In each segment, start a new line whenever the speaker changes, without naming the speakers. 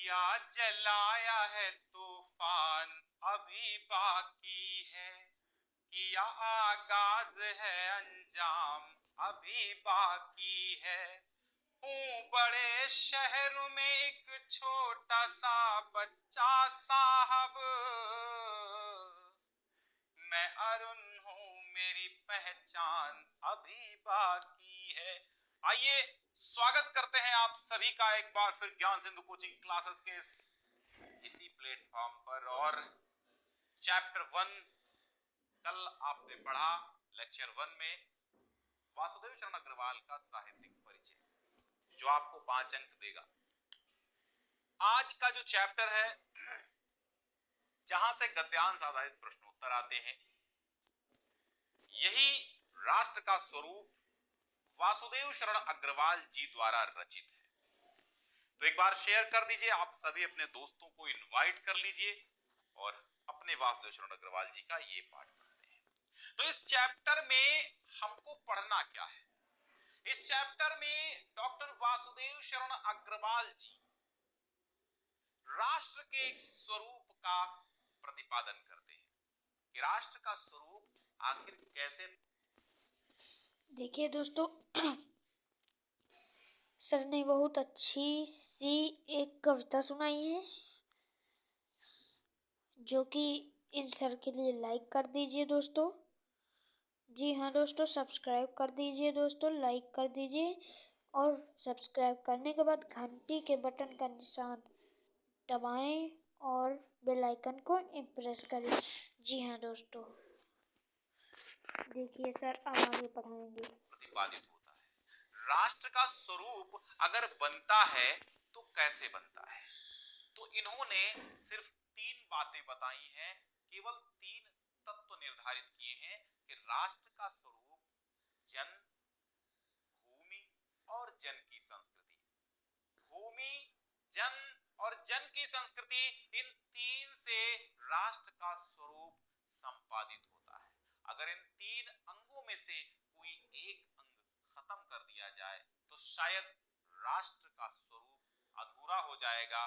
दिया जलाया है तूफान अभी बाकी है, किया आगाज है अंजाम अभी बाकी है। हूँ बड़े शहर में एक छोटा सा बच्चा साहब, मैं अरुण हूँ मेरी पहचान अभी बाकी है। आइए स्वागत करते हैं आप सभी का एक बार फिर ज्ञान सिंधु कोचिंग क्लासेस के इस हिंदी प्लेटफॉर्म पर। और चैप्टर 1 कल आपने पढ़ा लेक्चर 1 में वासुदेव शरण अग्रवाल का साहित्यिक परिचय, जो आपको 5 अंक देगा। आज का जो चैप्टर है जहां से गद्यांश आधारित प्रश्नोत्तर आते हैं, यही राष्ट्र का स्वरूप वासुदेव शरण अग्रवाल जी द्वारा रचित है। तो एक बार शेयर कर दीजिए, आप सभी अपने दोस्तों को इनवाइट कर लीजिए और अपने वासुदेव शरण अग्रवाल जी का ये पाठ पढ़ते हैं। तो इस चैप्टर में हमको पढ़ना क्या है? इस चैप्टर में डॉक्टर वासुदेव शरण अग्रवाल जी राष्ट्र के एक स्वरूप का प्रतिपादन करते हैं कि राष्ट्र का स्वरूप आखिर कैसे।
देखिए दोस्तों, सर ने बहुत अच्छी सी एक कविता सुनाई है, जो कि इन सर के लिए लाइक कर दीजिए दोस्तों। जी हाँ दोस्तों, सब्सक्राइब कर दीजिए दोस्तों, लाइक कर दीजिए और सब्सक्राइब करने के बाद घंटी के बटन का निशान दबाएं और बेल आइकन को प्रेस करें। जी हाँ दोस्तों, देखिए सर अब आगे पढ़ाएंगे।
प्रतिपादित होता है राष्ट्र का स्वरूप अगर बनता है तो कैसे बनता है? तो इन्होंने सिर्फ 3 बातें बताई हैं, केवल 3 तत्व निर्धारित किए हैं कि राष्ट्र का स्वरूप जन, भूमि और जन की संस्कृति। भूमि, जन और जन की संस्कृति, इन 3 से राष्ट्र का स्वरूप संपादित होता है। अगर इन 3 अंगों में से कोई एक अंग खत्म कर दिया जाए तो शायद राष्ट्र का स्वरूप अधूरा हो जाएगा,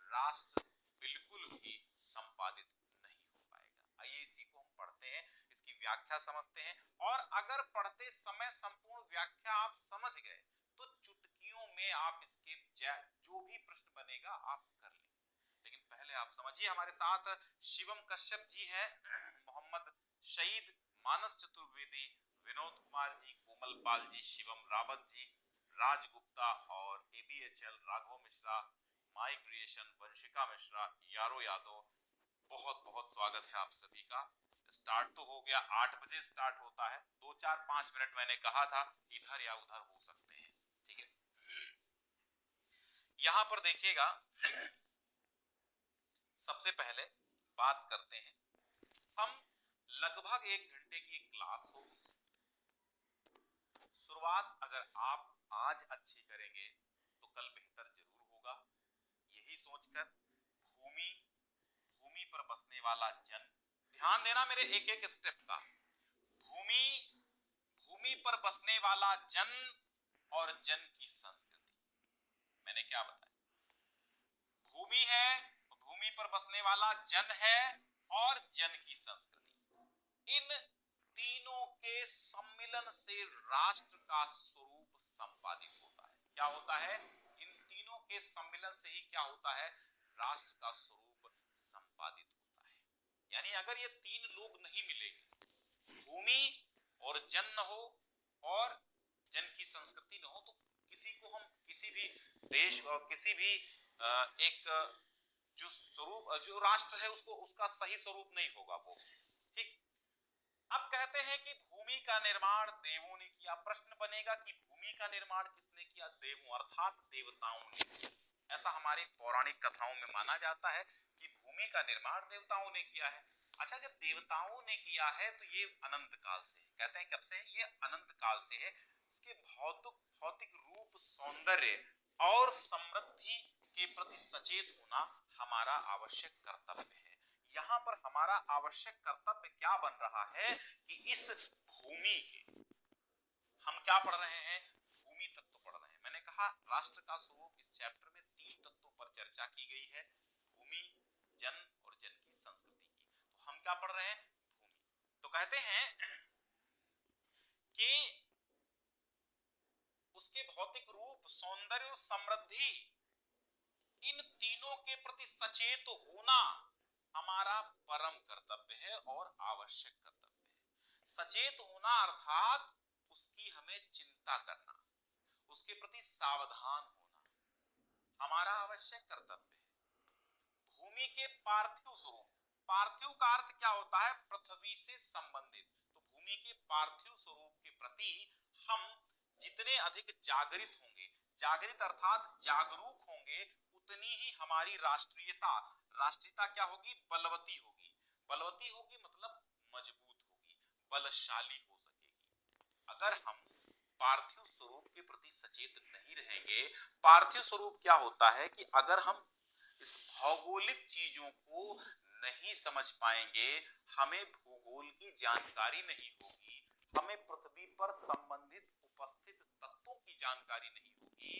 राष्ट्र बिल्कुल भी संपादित नहीं हो पाएगा। आइए इसी को हम पढ़ते हैं, इसकी व्याख्या समझते हैं। और अगर पढ़ते समय संपूर्ण व्याख्या आप समझ गए तो चुटकियों में आप इसके जो भी प्रश्न बनेगा आप कर लेंगे। लेकिन पहले आप समझिए, हमारे साथ शिवम कश्यप जी हैं, मोहम्मद शहीद, मानस चतुर्वेदी, विनोद कुमार जी, कोमल पाल जी, शिवम रावत जी, राज गुप्ता और ABHL, राघव मिश्रा, माई क्रिएशन, वंशिका मिश्रा, यारो यादव। बहुत बहुत स्वागत है आप सभी का। स्टार्ट तो हो गया, 8 बजे स्टार्ट होता है। 2-4-5 मिनट मैंने कहा था, इधर या उधर हो सकते हैं, ठीक है। यहां पर देखिएगा, सबसे पहले बात करते हैं हम। लगभग 1 घंटे की क्लास होगी। शुरुआत अगर आप आज अच्छी करेंगे तो कल बेहतर जरूर होगा। यही सोचकर भूमि, भूमि पर बसने वाला जन, ध्यान देना मेरे एक एक स्टेप का। भूमि, भूमि पर बसने वाला जन और जन की संस्कृति। मैंने क्या बताया? भूमि है, भूमि पर बसने वाला जन है और जन की संस्कृति। इन तीनों के सम्मिलन से राष्ट्र का स्वरूप संपादित होता है। क्या होता है? इन तीनों के सम्मिलन से ही क्या होता है? राष्ट्र का स्वरूप संपादित होता है। यानी अगर ये 3 लोग नहीं मिलेंगे, भूमि और जन न हो और जन की संस्कृति न हो, तो किसी को हम किसी भी देश और किसी भी एक जो स्वरूप, जो राष्ट्र है, उसको उसका सही स्वरूप नहीं होगा वो, ठीक। अब कहते हैं कि भूमि का निर्माण देवों ने किया। प्रश्न बनेगा कि भूमि का निर्माण किसने किया? देवों अर्थात देवताओं ने किया। ऐसा हमारी पौराणिक कथाओं में माना जाता है कि भूमि का निर्माण देवताओं ने किया है। अच्छा, जब देवताओं ने किया है तो ये अनंत काल से है। कहते हैं कब से है? ये अनंत काल से है। इसके भौतिक रूप, सौंदर्य और समृद्धि के प्रति सचेत होना हमारा आवश्यक कर्तव्य है। यहाँ पर हमारा आवश्यक कर्तव्य क्या बन रहा है कि इस भूमि के, हम क्या पढ़ रहे हैं? भूमि तत्व पढ़ रहे हैं। मैंने कहा राष्ट्र का स्वरूप इस चैप्टर में 3 तत्वों पर चर्चा की गई है भूमि, जन और जन की संस्कृति की। तो हम क्या पढ़ रहे हैं? भूमि। तो कहते हैं कि उसके भौतिक रूप, सौंदर्य और समृद्धि, इन तीनों के प्रति सचेत होना हमारा परम कर्तव्य है और आवश्यक कर्तव्य है। सचेत होना अर्थात उसकी हमें चिंता करना, उसके प्रति सावधान होना हमारा आवश्यक कर्तव्य है। भूमि के पार्थिव स्वरूप, पार्थिव का अर्थ क्या होता है? पृथ्वी से संबंधित। तो भूमि के पार्थिव स्वरूप के प्रति हम जितने अधिक जागृत होंगे, जागृत अर्थात जागरूक होंगे, उतनी ही हमारी राष्ट्रीयता, राष्ट्रीयता क्या होगी? बलवती होगी। बलवती होगी मतलब मजबूत होगी, बलशाली हो सकेगी। अगर हम पार्थिव स्वरूप के प्रति सचेत नहीं रहेंगे, पार्थिव स्वरूप क्या होता है कि अगर हम इस भौगोलिक चीजों को नहीं समझ पाएंगे, हमें भूगोल की जानकारी नहीं होगी, हमें पृथ्वी पर संबंधित उपस्थित तत्वों की जानकारी नहीं होगी,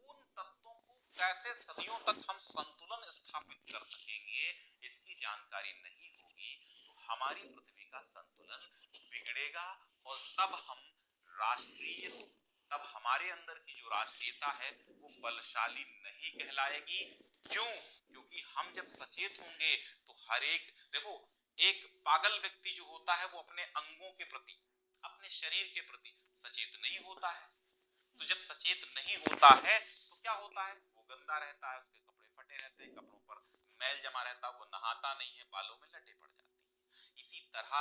उन तत्वों को कैसे सदियों तक हम संतुलन स्थापित कर सकेंगे, इसकी जानकारी नहीं होगी, तो हमारी पृथ्वी का संतुलन बिगड़ेगा और तब हमारे अंदर की जो राष्ट्रीयता है वो बलशाली नहीं कहलाएगी। क्यों? क्योंकि हम जब सचेत होंगे तो हर एक, देखो, एक पागल व्यक्ति जो होता है वो अपने अंगों के प्रति, अपने शरीर के प्रति सचेत नहीं होता है। तो जब सचेत नहीं होता है तो क्या होता है? वो गंदा रहता है, उसके कपड़े फटे रहते हैं, कपड़ों पर मैल जमा रहता है, वो नहाता नहीं है, बालों में लटे पड़ जाती है। इसी तरह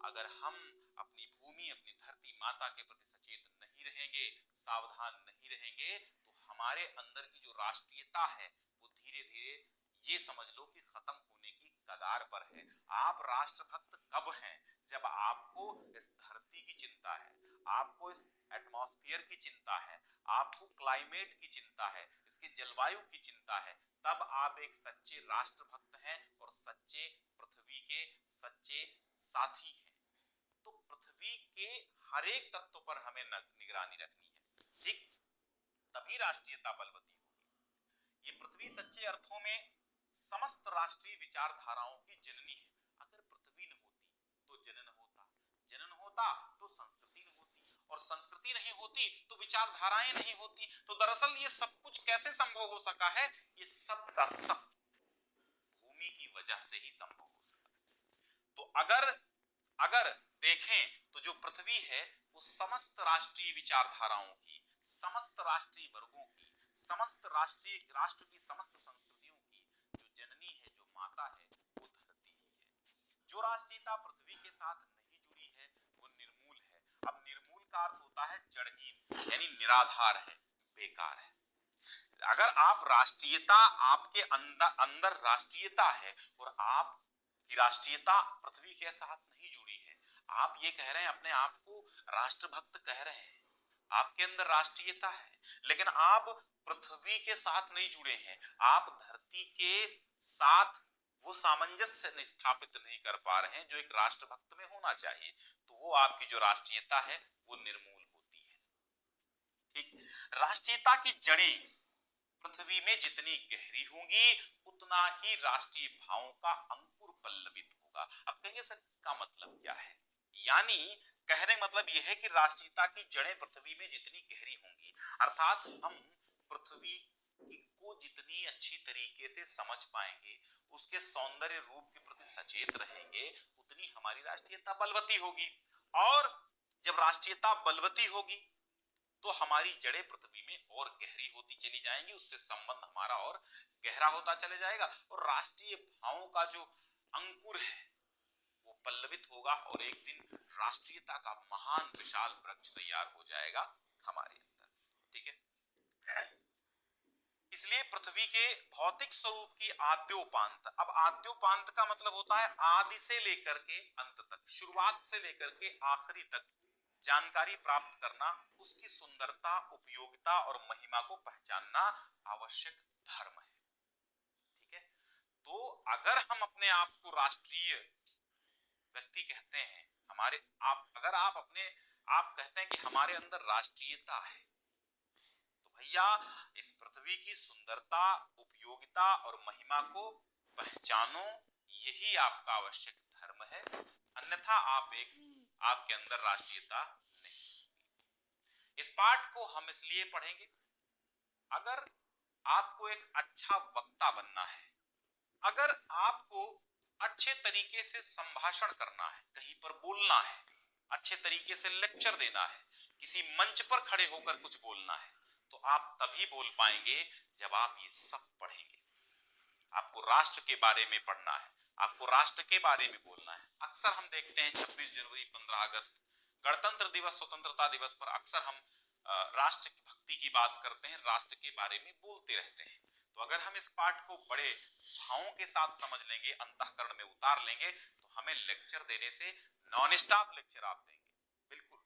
अगर हम अपनी भूमि, अपनी धरती माता के प्रति सचेत नहीं रहेंगे, सावधान नहीं रहेंगे, तो हमारे अंदर की जो राष्ट्रीयता है वो धीरे धीरे, ये समझ लो कि खत्म होने की कगार पर है। आप राष्ट्रभक्त कब हैं? जब आपको इस धरती की चिंता है, आपको इस एटमॉस्फेयर की चिंता है, आपको क्लाइमेट की चिंता है, इसके जलवायु की चिंता है, तब आप एक सच्चे राष्ट्रभक्त हैं और सच्चे पृथ्वी के सच्चे साथी हैं। तो पृथ्वी के हर एक तत्व पर हमें निगरानी रखनी है, ठीक? तभी राष्ट्रीयता बलवती होगी। ये पृथ्वी सच्चे अर्थों में समस्त राष्ट्रीय विचारधाराओं की जननी है। अगर पृथ्वी न होती तो जनन होता, जनन होता तो संस्कृति न होती, और संस्कृति नहीं होती तो विचारधाराएं नहीं होती। तो दरअसल ये सब कुछ कैसे संभव हो सका है? ये सब का सब भूमि की वजह से ही संभव हो सका है। तो अगर देखें तो जो पृथ्वी है वो समस्त राष्ट्रीय विचारधाराओं की, समस्त राष्ट्रीय वर्गों की, समस्त राष्ट्र की समस्त संस्कृतियों की जो जननी है, जो माता है, वो धरती ही है। जो राष्ट्रीयता पृथ्वी के साथ नहीं जुड़ी है वो निर्मूल है। अब निर्मूल का अर्थ होता है जड़हीन, यानी निराधार है, बेकार है। अगर आप राष्ट्रीयता, आपके अंदर राष्ट्रीयता है और आप की राष्ट्रीयता पृथ्वी के साथ नहीं जुड़ी है, आप ये कह रहे हैं, अपने आप को राष्ट्रभक्त कह रहे हैं, आपके अंदर राष्ट्रीयता है, लेकिन आप पृथ्वी के साथ नहीं जुड़े हैं, आप धरती के साथ वो सामंजस्य स्थापित नहीं कर पा रहे हैं जो एक राष्ट्रभक्त में होना चाहिए, तो वो आपकी जो राष्ट्रीयता है वो निर्मूल होती है। ठीक, राष्ट्रीयता की जड़ें पृथ्वी में जितनी गहरी होंगी उतना ही राष्ट्रीय भावों का अंकुर पल्लवित होगा। अब कहेंगे सर इसका मतलब क्या है? यानी कहने मतलब यह है कि राष्ट्रीयता की जड़ें पृथ्वी में जितनी गहरी होंगी, अर्थात हम पृथ्वी को जितनी अच्छी तरीके से समझ पाएंगे, उसके सौंदर्य रूप के प्रति सचेत रहेंगे, उतनी हमारी राष्ट्रीयता बलवती होगी। और जब राष्ट्रीयता बलवती होगी तो हमारी जड़ें पृथ्वी में और गहरी होती चली जाएंगी, उससे संबंध हमारा और गहरा होता चले जाएगा, और राष्ट्रीय भावों का जो अंकुर है वो पल्लवित होगा, और एक दिन राष्ट्रीयता का महान विशाल वृक्ष तैयार हो जाएगा हमारे अंदर। ठीक है, इसलिए पृथ्वी के भौतिक स्वरूप की आद्योपांत, अब आद्योपांत का मतलब होता है आदि से लेकर के अंत तक, शुरुआत से लेकर के आखिरी तक जानकारी प्राप्त करना, उसकी सुंदरता, उपयोगिता और महिमा को पहचानना आवश्यक धर्म है। ठीक है, तो अगर हम अपने आप को राष्ट्रीय व्यक्ति कहते हैं, अगर आप कहते हैं कि हमारे अंदर राष्ट्रीयता है, तो भैया इस पृथ्वी की सुंदरता, उपयोगिता और महिमा को पहचानो, यही आपका आवश्यक धर्म है, अन्यथा आपके अंदर राष्ट्रीयता नहीं। इस पाठ को हम इसलिए पढ़ेंगे, अगर आपको एक अच्छा वक्ता बनना है, अगर आपको अच्छे तरीके से संभाषण करना है, कहीं पर बोलना है, अच्छे तरीके से लेक्चर देना है, किसी मंच पर खड़े होकर कुछ बोलना है, तो आप तभी बोल पाएंगे जब आप ये सब पढ़ेंगे। आपको राष्ट्र के बारे में पढ़ना है, आपको राष्ट्र के बारे में बोलना है। अक्सर हम देखते हैं 26 जनवरी, 15 अगस्त, गणतंत्र दिवस, स्वतंत्रता दिवस पर अक्सर हम राष्ट्र भक्ति की बात करते हैं, राष्ट्र के बारे में बोलते रहते हैं। तो अगर हम इस पाठ को बड़े भावों के साथ समझ लेंगे, अंतःकरण में उतार लेंगे, तो हमें लेक्चर देने से नॉन स्टॉप लेक्चर आप देंगे, बिल्कुल